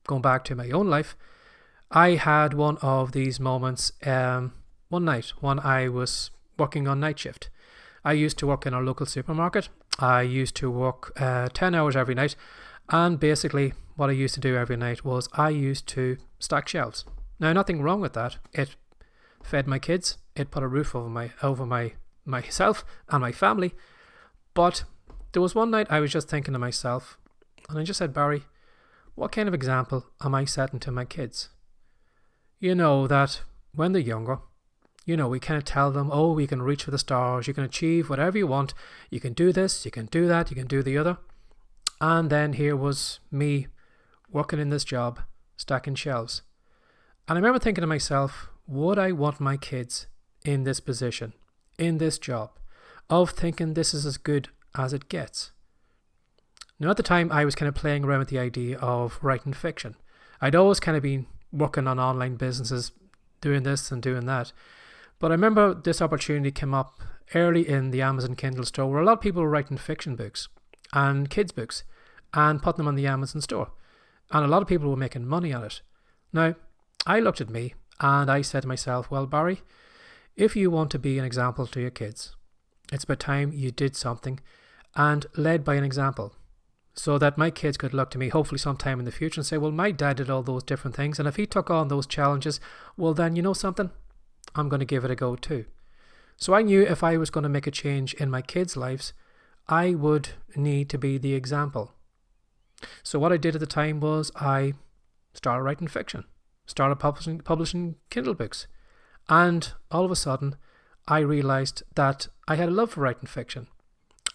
going back to my own life, I had one of these moments one night when I was working on night shift. I used to work in our local supermarket. I used to work 10 hours every night, and basically what I used to do every night was I used to stack shelves. Now, nothing wrong with that. It fed my kids. It put a roof over myself and my family. But there was one night I was just thinking to myself, and I just said, Barry, what kind of example am I setting to my kids? You know that when they're younger, we kind of tell them, oh, you can reach for the stars, you can achieve whatever you want, you can do this, you can do that, you can do the other. And then here was me working in this job, stacking shelves. And I remember thinking to myself, would I want my kids in this position, in this job, of thinking this is as good as it gets? Now, at the time, I was kind of playing around with the idea of writing fiction. I'd always kind of been working on online businesses, doing this and doing that. But I remember this opportunity came up early in the Amazon Kindle store where a lot of people were writing fiction books and kids' books and putting them on the Amazon store. And a lot of people were making money on it. Now, I looked at me and I said to myself, well, Barry, if you want to be an example to your kids, it's about time you did something and led by an example, so that my kids could look to me hopefully sometime in the future and say, well, my dad did all those different things, and if he took on those challenges, well, then you know something, I'm going to give it a go too. So I knew if I was going to make a change in my kids' lives, I would need to be the example. So what I did at the time was I started writing fiction, started publishing Kindle books, and all of a sudden I realized that I had a love for writing fiction.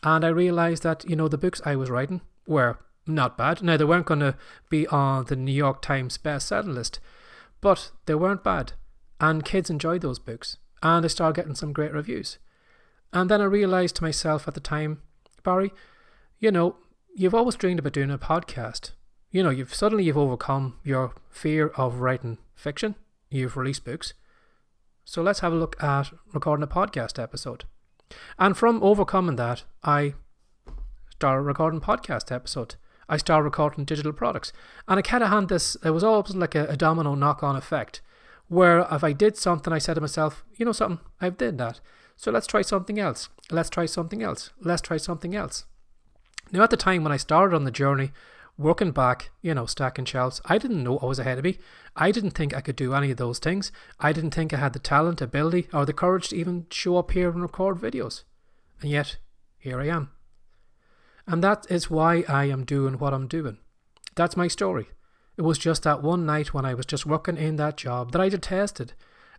And I realized that, the books I was writing were not bad. Now, they weren't going to be on the New York Times best-selling list, but they weren't bad. And kids enjoyed those books. And I started getting some great reviews. And then I realized to myself at the time, Barry, you've always dreamed about doing a podcast. You've overcome your fear of writing fiction. You've released books. So let's have a look at recording a podcast episode. And from overcoming that, I started recording podcast episode. I started recording digital products. And I kind of had this, it was almost like a domino knock-on effect, where if I did something, I said to myself, something, I've did that. So let's try something else. Let's try something else. Let's try something else. Now, at the time when I started on the journey, working back, stacking shelves, I didn't know what was ahead of me. I didn't think I could do any of those things. I didn't think I had the talent, ability, or the courage to even show up here and record videos. And yet, here I am. And that is why I am doing what I'm doing. That's my story. It was just that one night when I was just working in that job that I detested.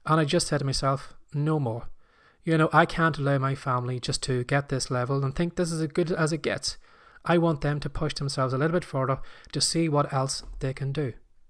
And I just said to myself, no more. I can't allow my family just to get this level and think this is as good as it gets. I want them to push themselves a little bit further to see what else they can do.